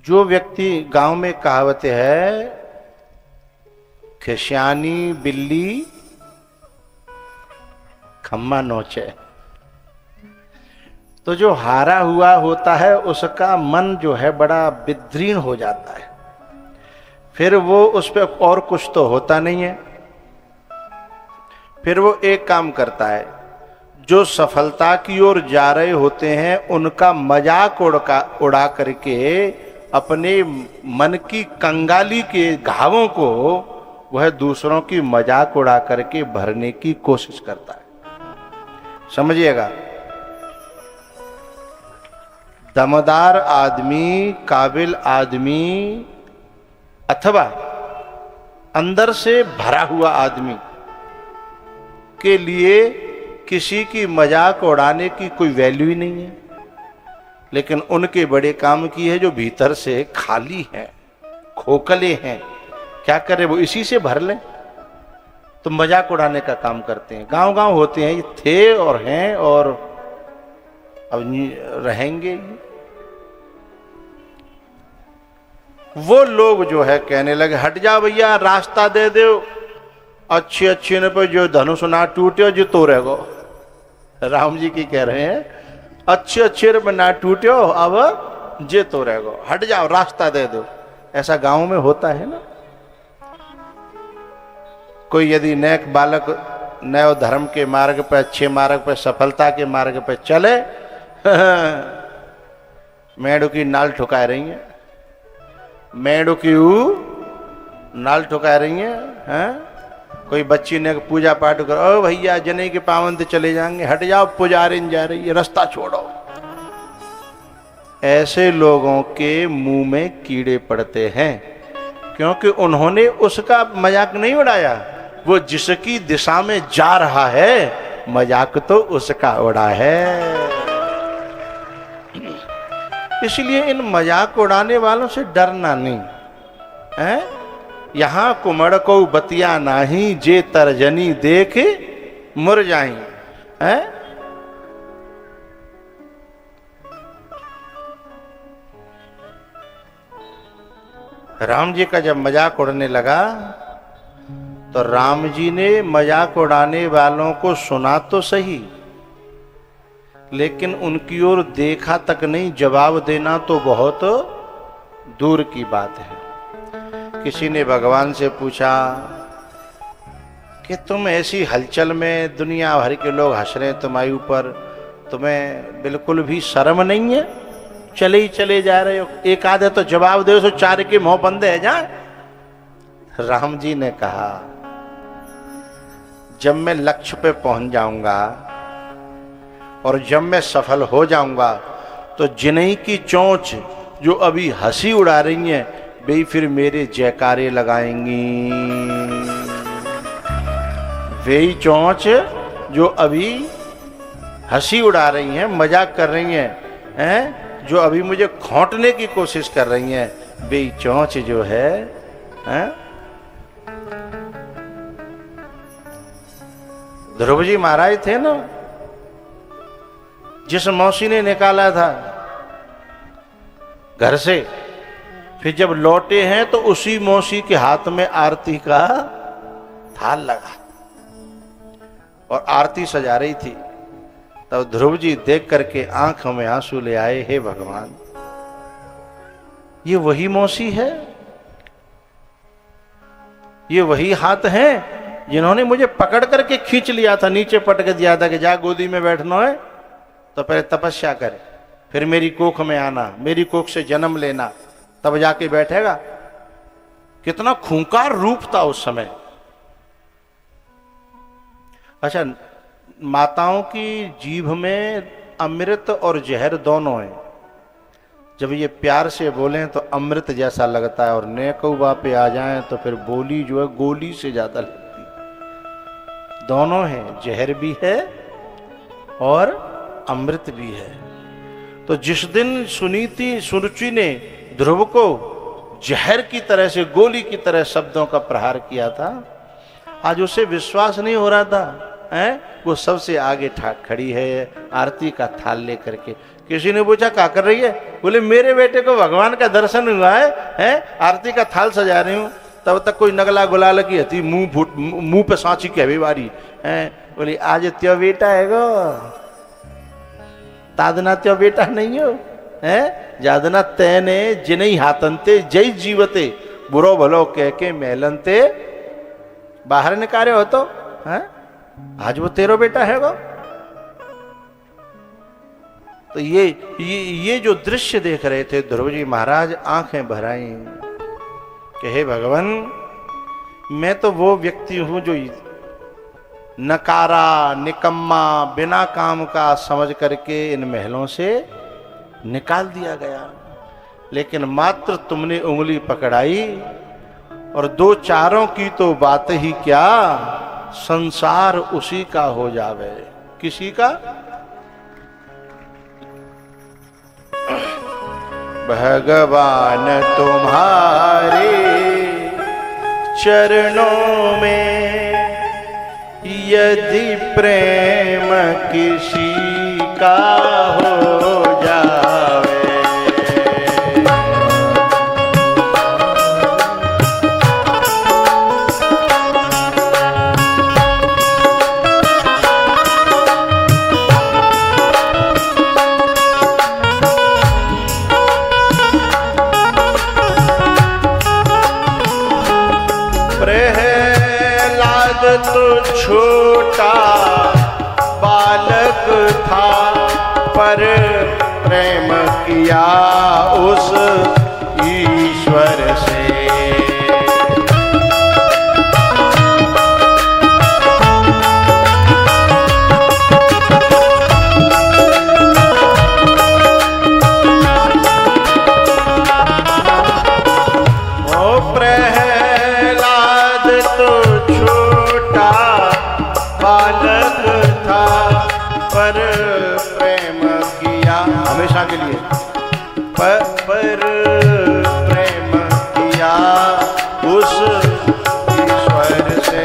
जो व्यक्ति गांव में कहावत है खिसियानी बिल्ली खम्मा नोचे, तो जो हारा हुआ होता है उसका मन जो है बड़ा विद्रीण हो जाता है, फिर वो उस पर और कुछ तो होता नहीं है। फिर वो एक काम करता है, जो सफलता की ओर जा रहे होते हैं उनका मजाक उड़ा करके अपने मन की कंगाली के घावों को वह दूसरों की मजाक उड़ा करके भरने की कोशिश करता है। समझिएगा, दमदार आदमी, काबिल आदमी अथवा अंदर से भरा हुआ आदमी के लिए किसी की मजाक उड़ाने की कोई वैल्यू ही नहीं है, लेकिन उनके बड़े काम की है जो भीतर से खाली हैं, खोखले हैं। क्या करें, वो इसी से भर लें, तो मजाक उड़ाने का काम करते हैं। गांव गांव होते हैं, ये थे और हैं और अब रहेंगे। वो लोग जो है कहने लगे हट जा भैया, रास्ता दे दो, अच्छे अच्छे ने पे जो धनुष ना टूटे जो तो रहेगो। राम जी की कह रहे हैं अच्छे अच्छे पे ना टूटे अब जे तो रहेगो, हट जाओ, रास्ता दे दो। ऐसा गांव में होता है ना। कोई यदि नेक बालक नए धर्म के मार्ग पर, अच्छे मार्ग पर, सफलता के मार्ग पर चले, मेढ़ों की नाल ठुका रही है, मेढ़ों की नाल ठुका रही है। कोई बच्ची ने पूजा पाठ कर, ओ भैया जने के पावन से चले जाएंगे, हट जाओ, पुजारिन जा रही है, रास्ता छोड़ो। ऐसे लोगों के मुंह में कीड़े पड़ते हैं, क्योंकि उन्होंने उसका मजाक नहीं उड़ाया। वो जिसकी दिशा में जा रहा है मजाक तो उसका उड़ा है। इसलिए इन मजाक उड़ाने वालों से डरना नहीं है। यहां कुमड़ को बतिया नाही, जे तर्जनी देख मुरझाई है। राम जी का जब मजाक उड़ने लगा तो राम जी ने मजाक उड़ाने वालों को सुना तो सही, लेकिन उनकी ओर देखा तक नहीं। जवाब देना तो बहुत दूर की बात है। किसी ने भगवान से पूछा कि तुम ऐसी हलचल में दुनिया भर के लोग हंस रहे हैं तुम्हारे ऊपर, तुम्हें बिल्कुल भी शर्म नहीं है? चले ही चले जा रहे हो, एक आधे तो जवाब दो, सो चार के मुंह बंद है जाए। राम जी ने कहा जब मैं लक्ष्य पे पहुंच जाऊंगा और जब मैं सफल हो जाऊंगा तो जिन्हीं की चोंच जो अभी हंसी उड़ा रही हैं वे फिर मेरे जयकारे लगाएंगी। वे ही चोंच जो अभी हंसी उड़ा रही हैं, मजाक कर रही हैं, जो अभी मुझे खोंटने की कोशिश कर रही हैं, वे ही चोंच जो है। ध्रुव जी महाराज थे ना, जिस मौसी ने निकाला था घर से, फिर जब लौटे हैं तो उसी मौसी के हाथ में आरती का थाल लगा और आरती सजा रही थी। तब ध्रुव जी देख करके आंखों में आंसू ले आए, हे भगवान, ये वही मौसी है, ये वही हाथ हैं जिन्होंने मुझे पकड़ करके खींच लिया था, नीचे पटक दिया था कि जा गोदी में बैठना है तो पहले तपस्या करे, फिर मेरी कोख में आना, मेरी कोख से जन्म लेना, तब जाके बैठेगा। कितना खूंखार रूप था उस समय। अच्छा, माताओं की जीभ में अमृत और जहर दोनों है। जब ये प्यार से बोलें तो अमृत जैसा लगता है, और नेकौबा पे आ जाएं तो फिर बोली जो है गोली से ज्यादा लगती है। दोनों है, जहर भी है और अमृत भी है। तो जिस दिन सुरुचि ने ध्रुव को जहर की तरह से, गोली की तरह शब्दों का प्रहार किया था, आज उसे विश्वास नहीं हो रहा था। वो सबसे आगे खड़ी है आरती का थाल लेकर के। किसी ने पूछा क्या कर रही है? बोले मेरे बेटे को भगवान का दर्शन हुआ है? आरती का थाल सजा रही हूँ। तब तक कोई नगला गुलाल की हती मुंह पे सांची कहवी बारी है। बोली आज त्यो बेटा है गो, तादना त्यो बेटा नहीं हो है। जादना तैने जिनई हाथनते जय जीवते बुरो भलो कह के मेलनते बाहर निकाले हो तो है। आज वो तेरो बेटा है गो। तो ये जो दृश्य देख रहे थे ध्रुव जी महाराज आंखें भराई कि हे भगवान, मैं तो वो व्यक्ति हूं जो नकारा निकम्मा बिना काम का समझ करके इन महलों से निकाल दिया गया, लेकिन मात्र तुमने उंगली पकड़ाई और दो चारों की तो बात ही क्या, संसार उसी का हो जावे। किसी का? भगवान तुम्हारे चरणों में यदि प्रेम किसी का हो जावे, तो छोटा बालक था पर प्रेम किया उस ईश्वर से। ओ प्रहलाद तो छोटा बालक था पर प्रेम किया हमेशा के लिए, पर प्रेम किया उस ईश्वर से।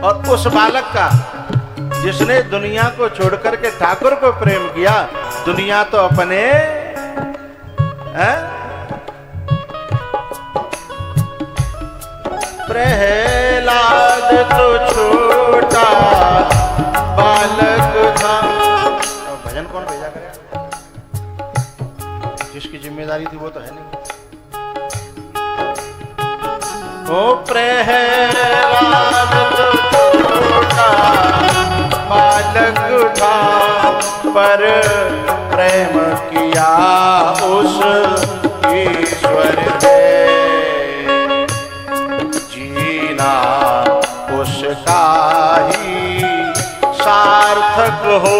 और उस बालक का जिसने दुनिया को छोड़कर के ठाकुर को प्रेम किया, दुनिया तो अपने प्रहलाद तो छोटा बालक था। और भजन कौन भेजा करे? जिसकी जिम्मेदारी थी वो तो है नहीं। ओ प्रहलाद तो छोटा बालक था पर प्रेम किया उस ईश्वर से। जीना उसका ही सार्थक हो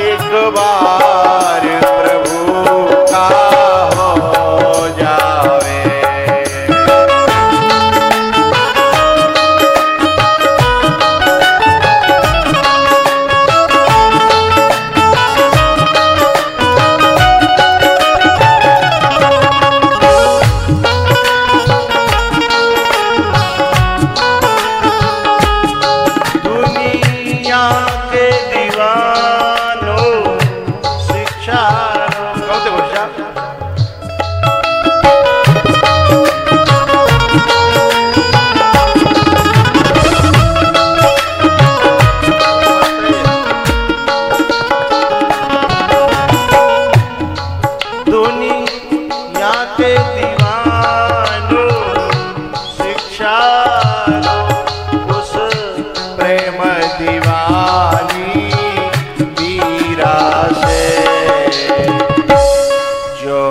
एक बार प्रभु का हो जावे। जो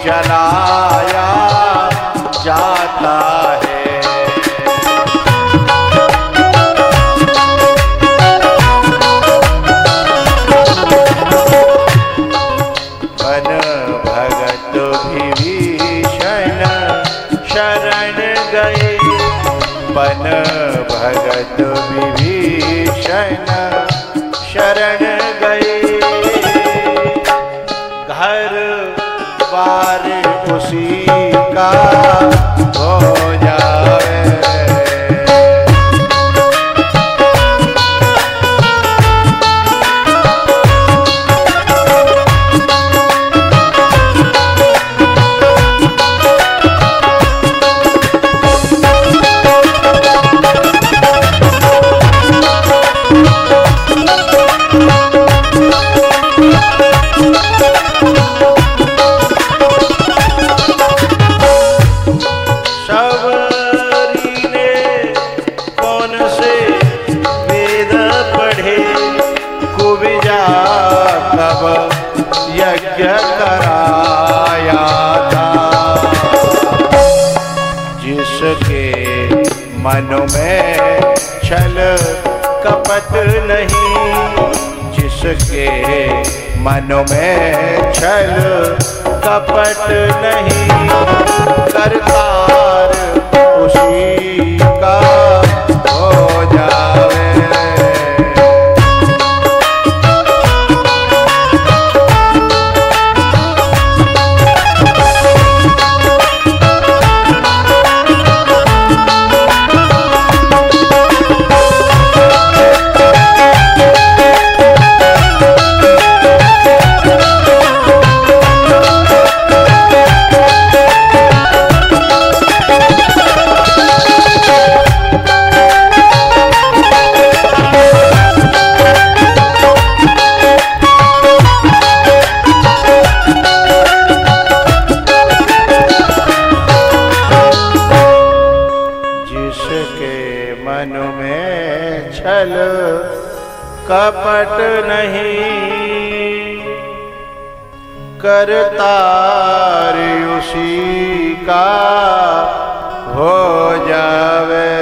जलाया जाता है। बन भगत विभीषण शरण गए, बन भगत विभीषण शरण गए। घर बार उसी का हो जाए। यज्ञ कराया था, जिसके मन में छल कपट नहीं, जिसके मन में छल कपट नहीं, करतार उसी का हो जावे। मन में छल कपट नहीं, करतार उसी का हो जावे।